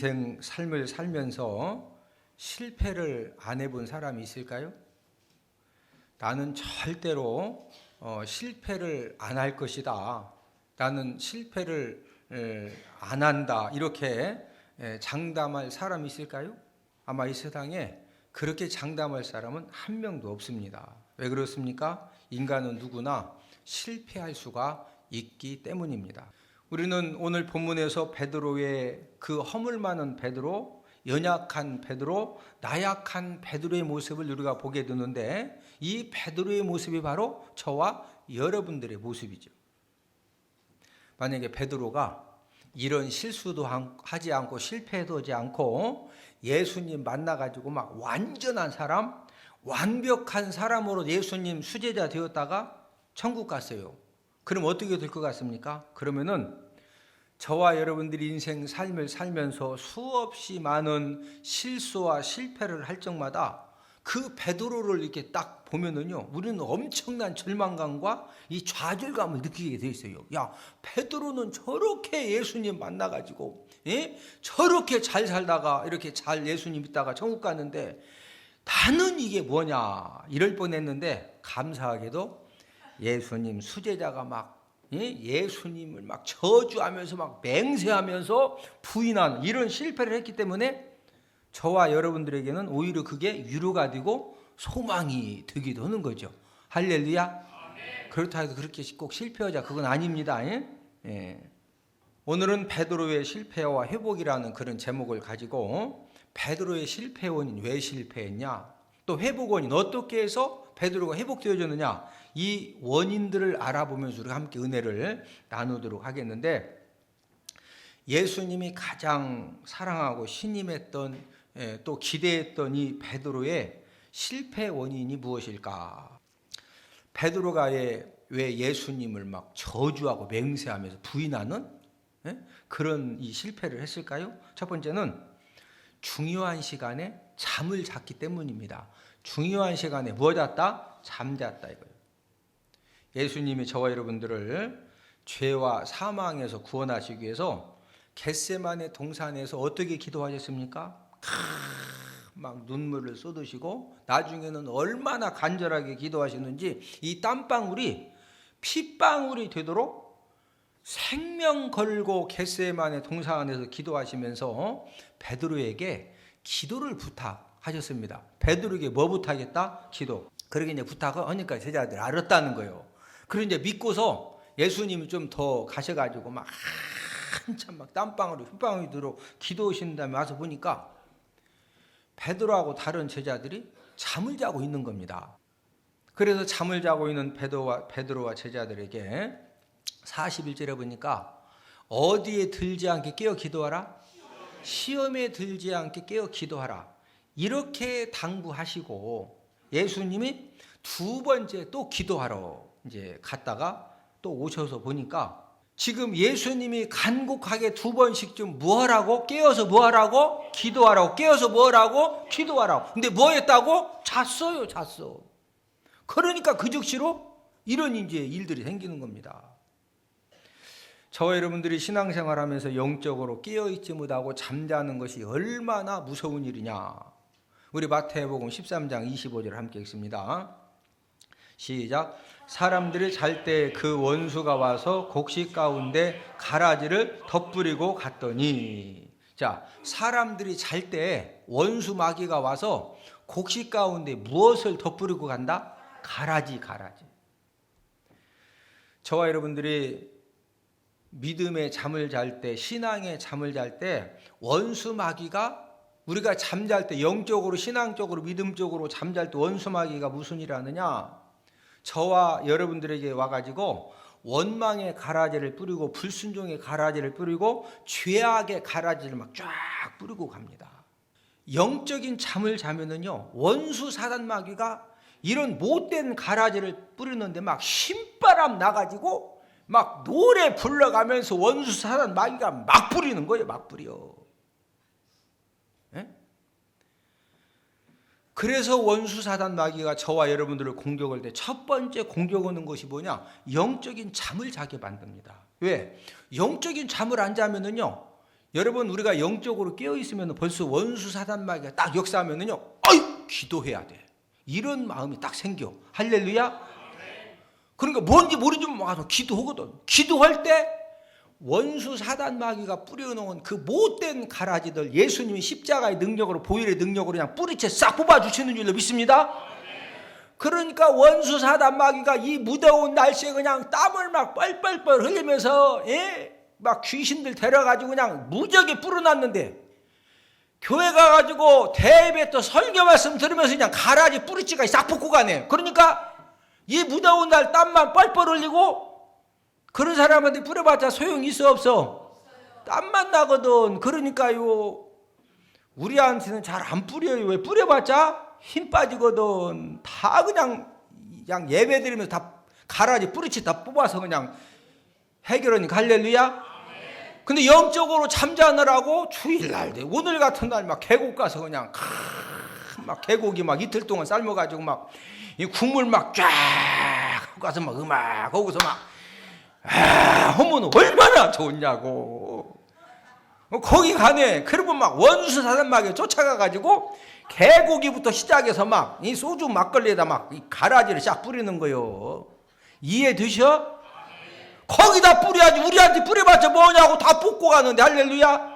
인생 삶을 살면서 실패를 안 해본 사람이 있을까요? 나는 절대로 실패를 안 할 것이다. 나는 실패를 안 한다. 이렇게 장담할 사람이 있을까요? 아마 이 세상에 그렇게 장담할 사람은 한 명도 없습니다. 왜 그렇습니까? 인간은 누구나 실패할 수가 있기 때문입니다. 우리는 오늘 본문에서 베드로의 그 허물 많은 베드로, 연약한 베드로, 나약한 베드로의 모습을 우리가 보게 되는데, 이 베드로의 모습이 바로 저와 여러분들의 모습이죠. 만약에 베드로가 이런 실수도 하지 않고 실패도 하지 않고 예수님 만나가지고 막 완전한 사람, 완벽한 사람으로 예수님 수제자 되었다가 천국 갔어요. 그럼 어떻게 될 것 같습니까? 그러면은 저와 여러분들이 인생 삶을 살면서 수없이 많은 실수와 실패를 할 적마다 그 베드로를 이렇게 딱 보면은요, 우리는 엄청난 절망감과 이 좌절감을 느끼게 돼 있어요. 야, 베드로는 저렇게 예수님 만나가지고, 저렇게 잘 살다가 이렇게 잘 예수님 믿다가 천국 갔는데 나는 이게 뭐냐 이럴 뻔했는데, 감사하게도 예수님 수제자가 막 예수님을 막 저주하면서 막 맹세하면서 부인하는 이런 실패를 했기 때문에 저와 여러분들에게는 오히려 그게 위로가 되고 소망이 되기도 하는 거죠. 할렐루야. 그렇다 해서 그렇게 꼭 실패하자 그건 아닙니다. 오늘은 베드로의 실패와 회복이라는 그런 제목을 가지고 베드로의 실패 원인, 왜 실패했냐, 또 회복 원인, 어떻게 해서 베드로가 회복되어졌느냐, 이 원인들을 알아보면서 우리가 함께 은혜를 나누도록 하겠는데, 예수님이 가장 사랑하고 신임했던 또 기대했던 이 베드로의 실패 원인이 무엇일까? 베드로가 왜 예수님을 막 저주하고 맹세하면서 부인하는 그런 이 실패를 했을까요? 첫 번째는 중요한 시간에 잠을 잤기 때문입니다. 중요한 시간에 뭐 잤다? 잠잤다 이거예요. 예수님이 저와 여러분들을 죄와 사망에서 구원하시기 위해서 겟세마네 동산에서 어떻게 기도하셨습니까? 막 눈물을 쏟으시고 나중에는 얼마나 간절하게 기도하셨는지 이 땀방울이 핏방울이 되도록 생명 걸고 겟세마네 동산에서 기도하시면서 베드로에게 기도를 부탁하셨습니다. 베드로에게 뭐 부탁했다? 기도. 그러게 이제 부탁을 하니까 제자들이 알았다는 거예요. 그리고 이제 믿고서 예수님이 좀 더 가셔가지고 막 한참 막 땀방울이 핏방울이 들어 기도하신 다음에 와서 보니까 베드로하고 다른 제자들이 잠을 자고 있는 겁니다. 그래서 잠을 자고 있는 베드로와 제자들에게 41절에 보니까 어디에 들지 않게 깨어 기도하라? 시험에 들지 않게 깨어 기도하라. 이렇게 당부하시고 예수님이 두 번째 또 기도하러 이제 갔다가 또 오셔서 보니까 지금 예수님이 간곡하게 두 번씩 좀 뭐하라고? 깨어서 뭐하라고? 기도하라고. 깨어서 뭐하라고? 기도하라고. 근데 뭐 했다고? 잤어요, 잤어. 그러니까 그 즉시로 이런 이제 일들이 생기는 겁니다. 저와 여러분들이 신앙생활 하면서 영적으로 깨어있지 못하고 잠자는 것이 얼마나 무서운 일이냐. 우리 마태복음 13장 25절 함께 읽습니다. 시작. 사람들이 잘 때 그 원수가 와서 곡식 가운데 가라지를 덧뿌리고 갔더니, 자, 사람들이 잘 때 원수 마귀가 와서 곡식 가운데 무엇을 덧뿌리고 간다? 가라지. 저와 여러분들이 믿음의 잠을 잘 때, 신앙의 잠을 잘 때 원수 마귀가 우리가 잠잘 때 영적으로 신앙적으로 믿음적으로 잠잘 때 원수 마귀가 무슨 일을 하느냐? 저와 여러분들에게 와가지고 원망의 가라지를 뿌리고 불순종의 가라지를 뿌리고 죄악의 가라지를 막 쫙 뿌리고 갑니다. 영적인 잠을 자면은요, 원수 사단 마귀가 이런 못된 가라지를 뿌리는데 막 신바람 나가지고 막 노래 불러가면서 원수 사단 마귀가 막 뿌리는 거예요. 막 뿌려. 그래서 원수 사단 마귀가 저와 여러분들을 공격할 때 첫 번째 공격하는 것이 뭐냐? 영적인 잠을 자게 만듭니다. 왜? 영적인 잠을 안 자면은요, 여러분 우리가 영적으로 깨어있으면 벌써 원수 사단마귀가 딱 역사하면은요, 아유 기도해야 돼, 이런 마음이 딱 생겨. 할렐루야. 그러니까 뭔지 모르지 와서 기도하거든. 기도할 때 원수 사단마귀가 뿌려놓은 그 못된 가라지들 예수님이 십자가의 능력으로, 보혈의 능력으로 그냥 뿌리채 싹 뽑아주시는 줄로 믿습니다. 그러니까 원수 사단마귀가 이 무더운 날씨에 그냥 땀을 막 뻘뻘뻘 흘리면서 막 귀신들 데려가지고 그냥 무지하게 뿌려놨는데, 교회 가가지고 대예배 또 설교 말씀 들으면서 그냥 가라지 뿌리치가 싹 뽑고 가네. 그러니까 이 무더운 날 땀만 뻘뻘 흘리고, 그런 사람한테 뿌려봤자 소용이 있어 없어? 땀만 나거든. 그러니까요, 우리한테는 잘 안 뿌려요. 왜? 뿌려봤자 힘 빠지거든. 다 그냥 예배 드리면서 다 가라지 뿌리치 다 뽑아서 그냥 해결하니까. 할렐루야. 근데 영적으로 잠자느라고 주일날, 오늘 같은 날 막 계곡 가서 그냥 막 계곡이 막 이틀 동안 삶아가지고 막 이 국물 막 쫙 가서 막 음악 거기서 막 하면 얼마나 좋냐고. 거기 가네. 그러면 막 원수 사단마귀 쫓아가가지고 개고기부터 시작해서 막 이 소주 막걸리에다 막 이 가라지를 싹 뿌리는 거요. 이해되셔? 거기다 뿌려야지. 우리한테 뿌려봤자 뭐냐고. 다 뽑고 가는데. 할렐루야.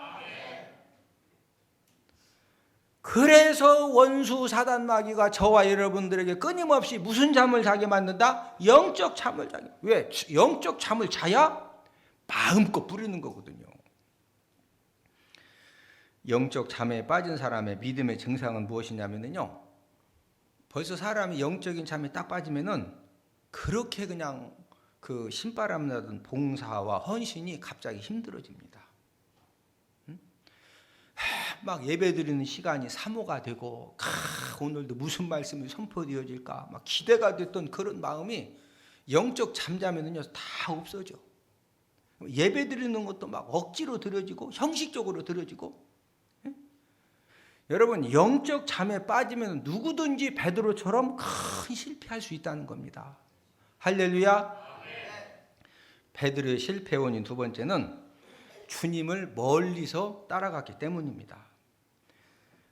그래서 원수 사단마귀가 저와 여러분들에게 끊임없이 무슨 잠을 자게 만든다? 영적 잠을 자게. 왜? 영적 잠을 자야 마음껏 뿌리는 거거든요. 영적 잠에 빠진 사람의 믿음의 증상은 무엇이냐면요, 벌써 사람이 영적인 잠에 딱 빠지면은 그렇게 그냥 그 신바람 나던 봉사와 헌신이 갑자기 힘들어집니다. 막 예배드리는 시간이 사모가 되고, 오늘도 무슨 말씀이 선포되어질까 막 기대가 됐던 그런 마음이 영적 잠자면은요 다 없어져. 예배드리는 것도 막 억지로 드려지고 형식적으로 드려지고. 여러분, 영적 잠에 빠지면 누구든지 베드로처럼 큰 실패할 수 있다는 겁니다. 할렐루야. 베드로의 실패 원인 두 번째는 주님을 멀리서 따라갔기 때문입니다.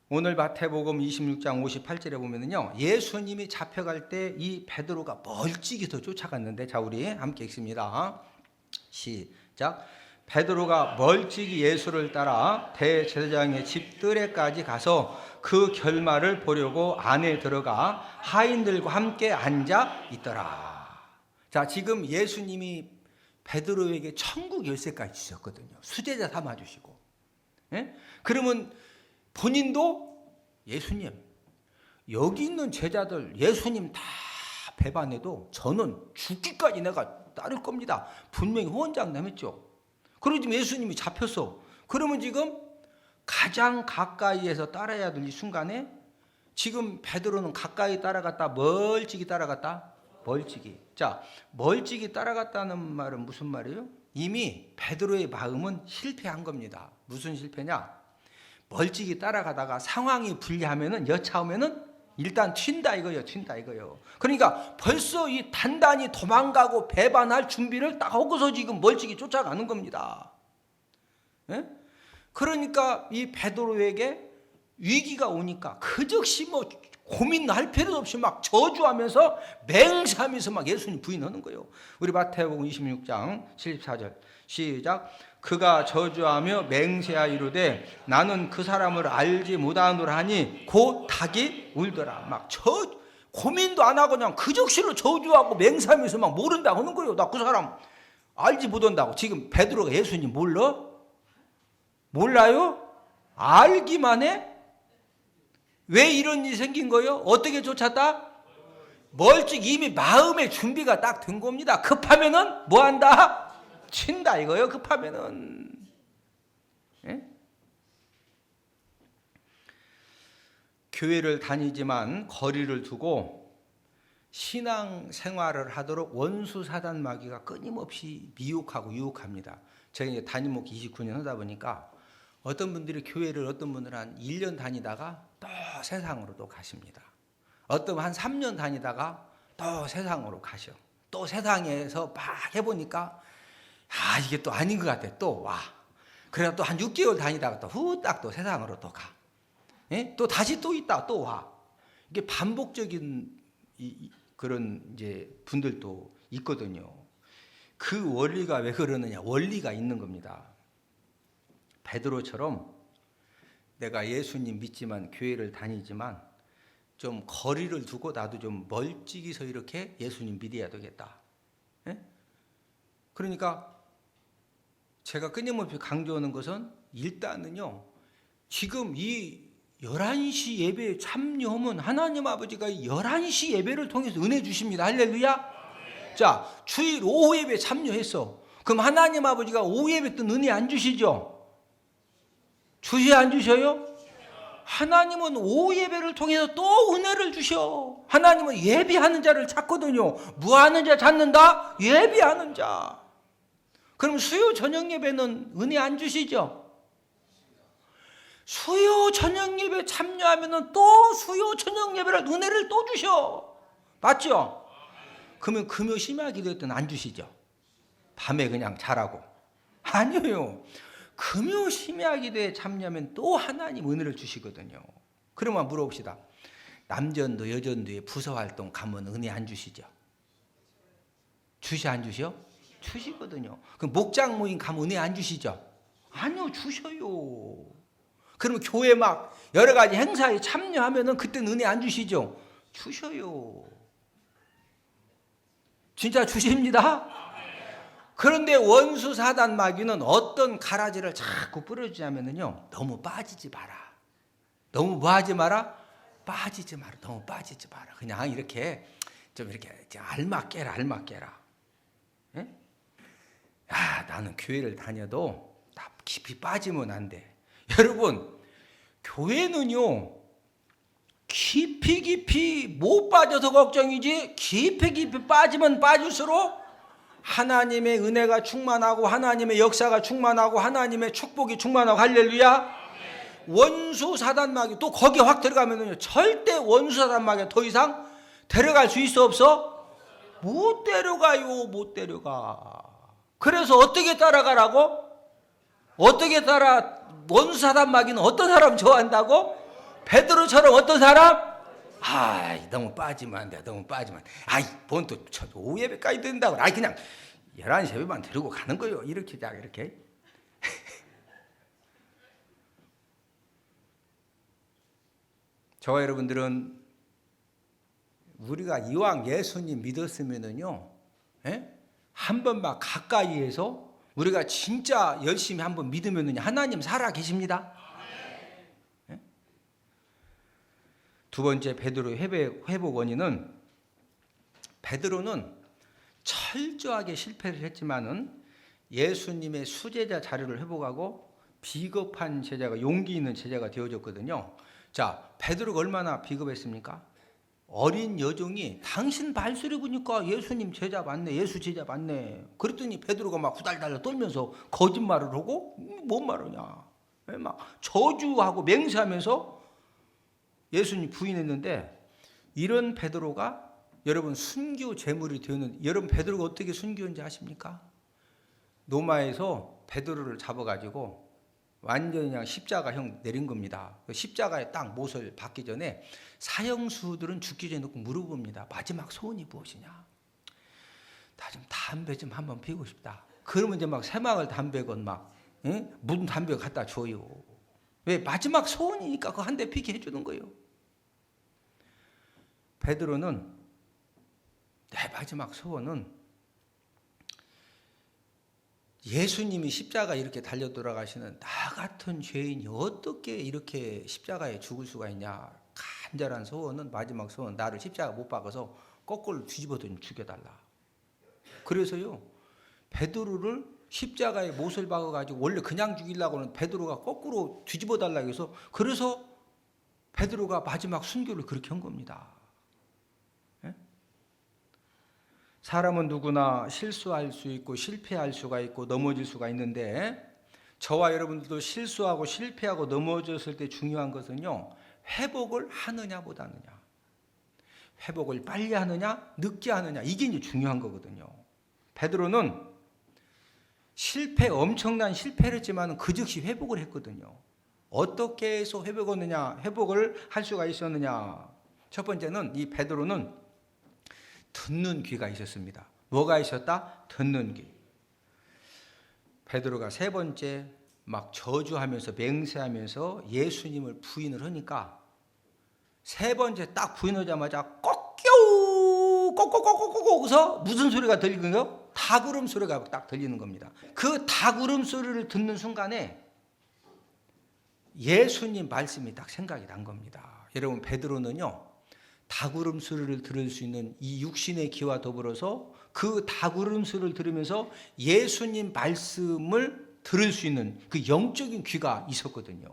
오늘 마태복음 26장 58절에 보면은요, 예수님이 잡혀갈 때 이 베드로가 멀찍이 더 쫓아갔는데, 자 우리 함께 읽습니다. 시작. 베드로가 멀찍이 예수를 따라 대제사장의 집 뜰에까지 가서 그 결말을 보려고 안에 들어가 하인들과 함께 앉아 있더라. 자, 지금 예수님이 베드로에게 천국 열쇠까지 주셨거든요. 수제자 삼아주시고. 그러면 본인도 예수님, 여기 있는 제자들 예수님 다 배반해도 저는 죽기까지 내가 따를 겁니다. 분명히 호언장담했죠. 그리고 지금 예수님이 잡혔어. 그러면 지금 가장 가까이에서 따라야 될 이 순간에 지금 베드로는 가까이 따라갔다, 멀찍이 따라갔다? 멀찍이. 자, 멀찍이 따라갔다는 말은 무슨 말이에요? 이미 베드로의 마음은 실패한 겁니다. 무슨 실패냐? 멀찍이 따라가다가 상황이 불리하면은, 여차하면은 일단 튄다 이거예요. 튄다 이거예요. 그러니까 벌써 이 단단히 도망가고 배반할 준비를 딱 하고서 지금 멀찍이 쫓아가는 겁니다. 예? 그러니까 이 베드로에게 위기가 오니까 그 즉시 뭐 고민할 필요도 없이 막 저주하면서 맹세하면서 막 예수님 부인하는 거예요. 우리 마태복음 26장 74절 시작. 그가 저주하며 맹세하 이르되 나는 그 사람을 알지 못하노라 하니 곧 닭이 울더라. 막 고민도 안 하고 그냥 그 즉시로 저주하고 맹세하면서 막 모른다고 하는 거예요. 나 그 사람 알지 못한다고. 지금 베드로가 예수님 몰라? 몰라요? 알기만 해? 왜 이런 일이 생긴 거예요? 어떻게 쫓았다? 멀찍이 이미 마음의 준비가 딱 된 겁니다. 급하면은 뭐 한다? 친다 이거예요. 급하면은. 예? 교회를 다니지만 거리를 두고 신앙 생활을 하도록 원수 사단 마귀가 끊임없이 미혹하고 유혹합니다. 제가 이제 담임 목회 29년 하다 보니까 어떤 분들이 교회를, 어떤 분들은 한 1년 다니다가 또 세상으로 또 가십니다. 어떤 한 3년 다니다가 또 세상으로 가셔. 또 세상에서 막 해보니까 이게 또 아닌 것 같아. 또 와. 그래야 또 한 6개월 다니다가 또 후딱 또 세상으로 또 가. 예? 또 다시 또 있다 또 와. 이게 반복적인 그런 이제 분들도 있거든요. 그 원리가 왜 그러느냐? 원리가 있는 겁니다. 베드로처럼 내가 예수님 믿지만 교회를 다니지만 좀 거리를 두고 나도 좀 멀찍이서 이렇게 예수님 믿어야 되겠다. 예? 그러니까 제가 끊임없이 강조하는 것은 일단은요, 지금 이 11시 예배에 참여하면 하나님 아버지가 11시 예배를 통해서 은혜 주십니다. 할렐루야. 자, 주일 오후 예배에 참여했어. 그럼 하나님 아버지가 오후 예배 때 은혜 안 주시죠? 주셔 안 주셔요? 하나님은 오후 예배를 통해서 또 은혜를 주셔. 하나님은 예배하는 자를 찾거든요. 뭐 하는 자 찾는다? 예배하는 자. 그럼 수요 저녁 예배는 은혜 안 주시죠? 수요 저녁 예배 참여하면 또 수요 저녁 예배를 은혜를 또 주셔. 맞죠? 그러면 금요 심야 기도 때는 안 주시죠? 밤에 그냥 자라고. 아니에요. 금요 심야 기도에 참여하면 또 하나님 은혜를 주시거든요. 그러면 물어봅시다. 남전도 여전도에 부서활동 가면 은혜 안 주시죠? 주시 안 주셔? 주시거든요. 그럼 목장 모임 가면 은혜 안 주시죠? 아니요, 주셔요. 그러면 교회 막 여러 가지 행사에 참여하면은 그때는 은혜 안 주시죠? 주셔요. 진짜 주십니다. 그런데 원수 사단 마귀는 어떤 가라지를 자꾸 뿌려주냐면요, 너무 빠지지 마라. 너무 뭐 하지 마라? 빠지지 마라. 너무 빠지지 마라. 그냥 이렇게 좀 이렇게 알맞 깨라, 알맞 깨라. 예? 야, 나는 교회를 다녀도 나 깊이 빠지면 안 돼. 여러분, 교회는요, 깊이 못 빠져서 걱정이지, 깊이 빠지면 빠질수록 하나님의 은혜가 충만하고 하나님의 역사가 충만하고 하나님의 축복이 충만하고. 할렐루야. 원수 사단마귀 또 거기에 확 들어가면요, 절대 원수 사단마귀 더 이상 데려갈 수 있어 없어? 못 데려가요. 못 데려가. 그래서 어떻게 따라가라고? 어떻게 따라? 원수 사단마귀는 어떤 사람 좋아한다고? 베드로처럼 어떤 사람? 아이, 너무 빠지면 안 돼. 너무 빠지면. 아이, 뭔 또 오후 예배까지 된다고. 아이, 그냥 11시 예배만 들고 가는 거요. 이렇게 딱 이렇게. 저와 여러분들은 우리가 이왕 예수님 믿었으면은요, 예? 한 번 막 가까이에서 우리가 진짜 열심히 한번 믿으면은 하나님 살아 계십니다. 예? 두 번째 베드로 회복 원인은, 베드로는 철저하게 실패를 했지만은 예수님의 수제자 자료를 회복하고 비겁한 제자가 용기 있는 제자가 되어졌거든요. 자, 베드로가 얼마나 비겁했습니까? 어린 여종이 당신 발소리 보니까 예수님 제자 맞네, 예수 제자 맞네. 그랬더니 베드로가 막 후달달 떨면서 거짓말을 하고, 뭔 말하냐, 막 저주하고 맹세하면서 예수님 부인했는데, 이런 베드로가 여러분 순교 제물이 되는, 여러분 베드로가 어떻게 순교인지 아십니까? 로마에서 베드로를 잡아가지고 완전히 그냥 십자가형 내린 겁니다. 십자가에 딱 못을 박기 전에 사형수들은 죽기 전에 꼭 물어봅니다. 마지막 소원이 무엇이냐? 나 좀 담배 좀 한번 피우고 싶다. 그러면 이제 막 새막을 담배건 막 묻은 담배 갖다 줘요. 왜? 마지막 소원이니까 그 한 대 피게 해주는 거예요. 베드로는, 내 마지막 소원은 예수님이 십자가 이렇게 달려 돌아가시는 나 같은 죄인이 어떻게 이렇게 십자가에 죽을 수가 있냐. 간절한 소원은, 마지막 소원, 나를 십자가 못 박아서 거꾸로 뒤집어서 죽여달라. 그래서요, 베드로를 십자가에 못을 박아가지고 원래 그냥 죽이려고는 베드로가 거꾸로 뒤집어달라고 해서, 그래서 베드로가 마지막 순교를 그렇게 한 겁니다. 사람은 누구나 실수할 수 있고 실패할 수가 있고 넘어질 수가 있는데, 저와 여러분들도 실수하고 실패하고 넘어졌을 때 중요한 것은요, 회복을 하느냐 못 하느냐, 회복을 빨리 하느냐 늦게 하느냐, 이게 이제 중요한 거거든요. 베드로는 엄청난 실패를 했지만 그 즉시 회복을 했거든요. 어떻게 해서 회복을 할 수가 있었느냐? 첫 번째는 이 베드로는 듣는 귀가 있었습니다. 뭐가 있었다? 듣는 귀. 베드로가 세 번째 막 저주하면서 맹세하면서 예수님을 부인을 하니까 세 번째 딱 부인하자마자 꼭끼우 꼭꼭꼭꼭꼭거기서 무슨 소리가 들리는가요? 닭울음 소리가 딱 들리는 겁니다. 그 닭울음 소리를 듣는 순간에 예수님 말씀이 딱 생각이 난 겁니다. 여러분, 베드로는요, 닭울음 소리를 들을 수 있는 이 육신의 귀와 더불어서 그 닭울음 소리를 들으면서 예수님 말씀을 들을 수 있는 그 영적인 귀가 있었거든요.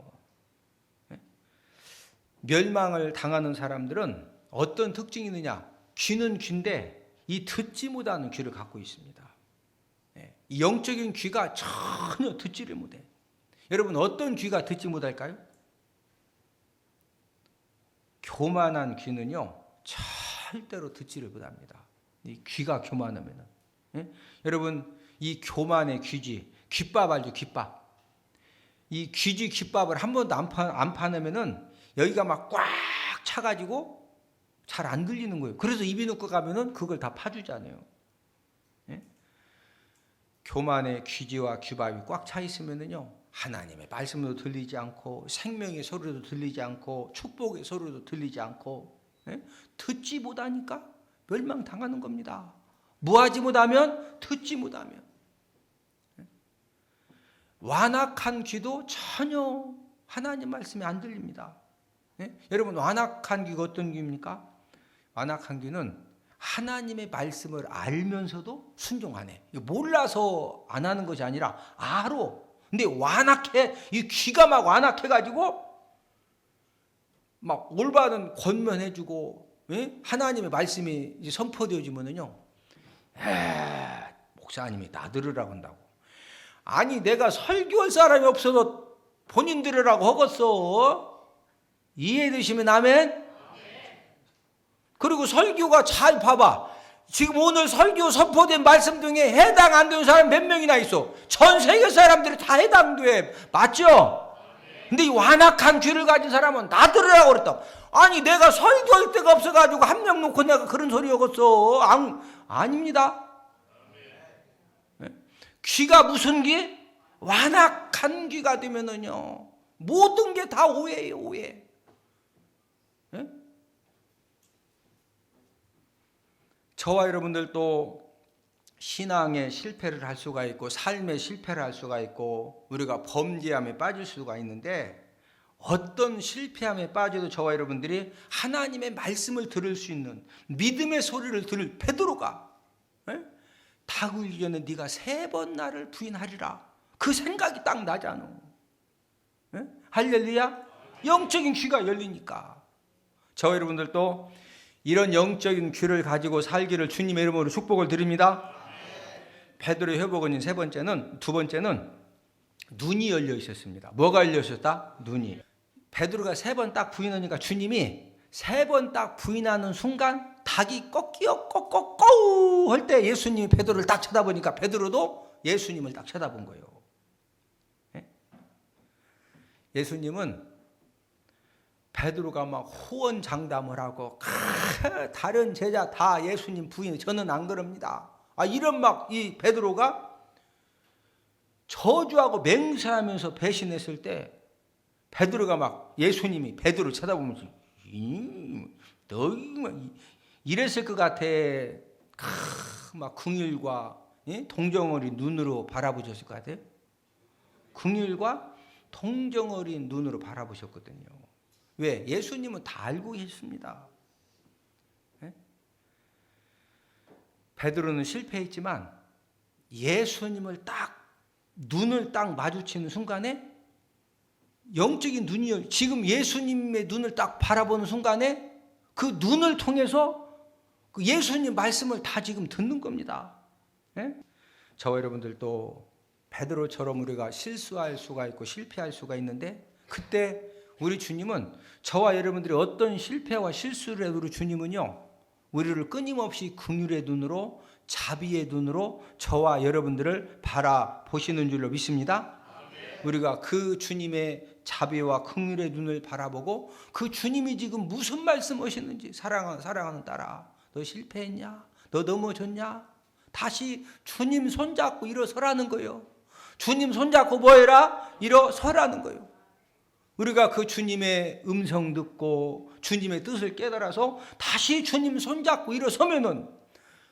멸망을 당하는 사람들은 어떤 특징이 있느냐? 귀는 귀인데 이 듣지 못하는 귀를 갖고 있습니다. 이 영적인 귀가 전혀 듣지를 못해. 여러분, 어떤 귀가 듣지 못할까요? 교만한 귀는요, 절대로 듣지를 못합니다. 이 귀가 교만하면은. 여러분, 이 교만의 귀지, 귓밥 알죠? 귓밥. 이 귀지 귓밥을 한 번도 안 파내면은 여기가 막 꽉 차가지고 잘 안 들리는 거예요. 그래서 입이 놓고 가면은 그걸 다 파주잖아요. 교만의 귀지와 귓밥이 꽉 차 있으면은요, 하나님의 말씀도 들리지 않고 생명의 소리도 들리지 않고 축복의 소리도 들리지 않고 듣지 못하니까 멸망당하는 겁니다. 뭐하지 못하면? 듣지 못하면. 완악한 귀도 전혀 하나님 말씀이 안 들립니다. 여러분, 완악한 귀가 어떤 귀입니까? 완악한 귀는 하나님의 말씀을 알면서도 순종 안 해. 몰라서 안 하는 것이 아니라 알아. 근데 완악해. 이 귀가 막 완악해가지고 막 올바른 권면해주고 하나님의 말씀이 이제 선포되어지면은요, 목사님이 나 들으라고 한다고. 아니, 내가 설교할 사람이 없어서 본인 들으라고 하겠어. 이해되시면 아멘? 그리고 설교가 잘 봐봐. 지금 오늘 설교 선포된 말씀 중에 해당 안 되는 사람 몇 명이나 있어. 전 세계 사람들이 다 해당돼. 맞죠? 근데 이 완악한 귀를 가진 사람은 나 들으라고 그랬다. 아니, 내가 설교할 데가 없어가지고 한 명 놓고 내가 그런 소리 하겠어. 아닙니다. 귀가 무슨 귀? 완악한 귀가 되면은요, 모든 게 다 오해예요, 오해. 저와 여러분들도 신앙의 실패를 할 수가 있고 삶의 실패를 할 수가 있고 우리가 범죄함에 빠질 수가 있는데, 어떤 실패함에 빠져도 저와 여러분들이 하나님의 말씀을 들을 수 있는 믿음의 소리를 들을 베드로가 닭 울기 전에 네가 3번 나를 부인하리라, 그 생각이 딱 나잖아. 할렐루야. 영적인 귀가 열리니까 저와 여러분들도 이런 영적인 귀를 가지고 살기를 주님의 이름으로 축복을 드립니다. 베드로의 회복은 두 번째는 눈이 열려 있었습니다. 뭐가 열려 있었다? 눈이. 베드로가 3번 딱 부인하니까 주님이 3번 딱 부인하는 순간 닭이 꺾이어 꼬꼬꼬 할 때 예수님이 베드로를 딱 쳐다보니까 베드로도 예수님을 딱 쳐다본 거예요. 예수님은 베드로가 막 호언장담을 하고 다른 제자 다 예수님 부인, 저는 안 그럽니다. 이런 막 이 베드로가 저주하고 맹세하면서 배신했을 때 베드로가 막 예수님이 베드로 쳐다보면서 너 이랬을 것 같아. 막 긍휼과 동정 어린 눈으로 바라보셨을 것 같아요. 긍휼과 동정 어린 눈으로 바라보셨거든요. 왜? 예수님은 다 알고 계십니다. 베드로는 실패했지만 예수님을 눈을 딱 마주치는 순간에 영적인 눈이 지금 예수님의 눈을 딱 바라보는 순간에 그 눈을 통해서 그 예수님 말씀을 다 지금 듣는 겁니다. 저와 여러분들도 베드로처럼 우리가 실수할 수가 있고 실패할 수가 있는데, 그때 우리 주님은 저와 여러분들이 어떤 실패와 실수를 해도 주님은요, 우리를 끊임없이 긍휼의 눈으로 자비의 눈으로 저와 여러분들을 바라보시는 줄로 믿습니다. 우리가 그 주님의 자비와 긍휼의 눈을 바라보고 그 주님이 지금 무슨 말씀하시는지, 사랑하는 딸아, 너 실패했냐? 너 넘어졌냐? 다시 주님 손잡고 일어서라는 거예요. 주님 손잡고 뭐 해라? 일어서라는 거예요. 우리가 그 주님의 음성 듣고 주님의 뜻을 깨달아서 다시 주님 손잡고 일어서면은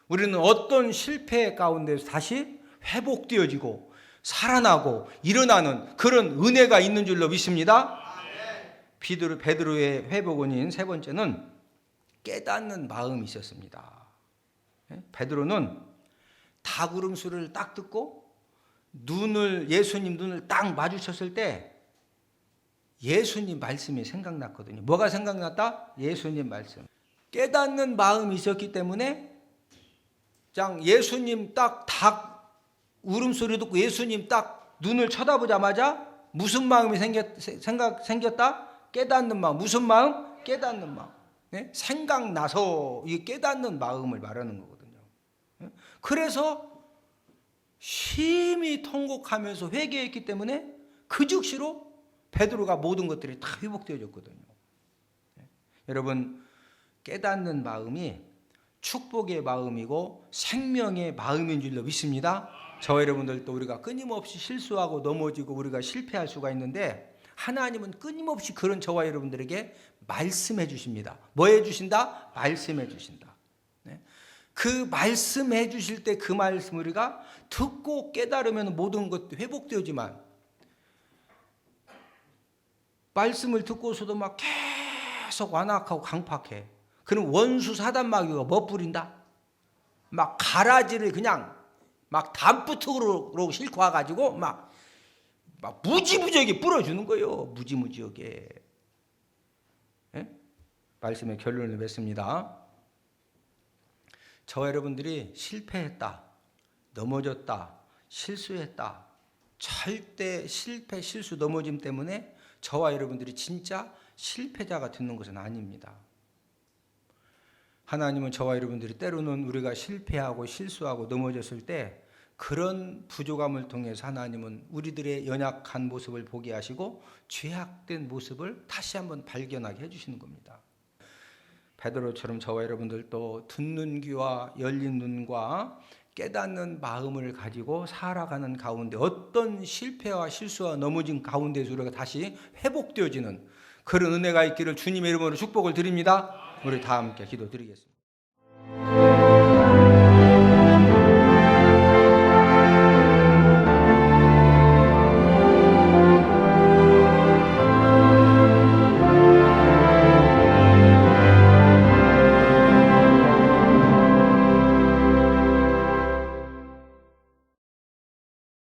우리는 어떤 실패 가운데서 다시 회복되어지고 살아나고 일어나는 그런 은혜가 있는 줄로 믿습니다. 베드로의 회복원인 세 번째는 깨닫는 마음이 있었습니다. 베드로는 닭울음소리를 딱 듣고 예수님 눈을 딱 마주쳤을 때 예수님 말씀이 생각났거든요. 뭐가 생각났다? 예수님 말씀. 깨닫는 마음이 있었기 때문에 예수님 딱 닭 울음소리 듣고 예수님 딱 눈을 쳐다보자마자 무슨 마음이 생겼다? 깨닫는 마음. 무슨 마음? 깨닫는 마음. 네? 생각나서 이 깨닫는 마음을 말하는 거거든요. 그래서 심히 통곡하면서 회개했기 때문에 그 즉시로 베드로가 모든 것들이 다 회복되어졌거든요. 여러분, 깨닫는 마음이 축복의 마음이고 생명의 마음인 줄로 믿습니다. 저와 여러분들도 우리가 끊임없이 실수하고 넘어지고 우리가 실패할 수가 있는데 하나님은 끊임없이 그런 저와 여러분들에게 말씀해 주십니다. 뭐 해 주신다? 말씀해 주신다. 그 말씀해 주실 때 그 말씀 우리가 듣고 깨달으면 모든 것도 회복되지만 말씀을 듣고서도 막 계속 완악하고 강팍해. 그럼 원수 사단 마귀가 뭐 뿌린다? 막 가라지를 그냥 막 담부턱으로 싣고 와가지고 막 무지무지하게 뿌려주는 거예요. 무지무지하게. 말씀의 결론을 맺습니다. 저와 여러분들이 실패했다, 넘어졌다, 실수했다. 절대 실패, 실수, 넘어짐 때문에 저와 여러분들이 진짜 실패자가 되는 것은 아닙니다. 하나님은 저와 여러분들이 때로는 우리가 실패하고 실수하고 넘어졌을 때 그런 부족함을 통해서 하나님은 우리들의 연약한 모습을 보게 하시고 죄악된 모습을 다시 한번 발견하게 해주시는 겁니다. 베드로처럼 저와 여러분들도 듣는 귀와 열린 눈과 깨닫는 마음을 가지고 살아가는 가운데 어떤 실패와 실수와 넘어진 가운데서 우리가 다시 회복되어지는 그런 은혜가 있기를 주님의 이름으로 축복을 드립니다. 우리 다 함께 기도드리겠습니다.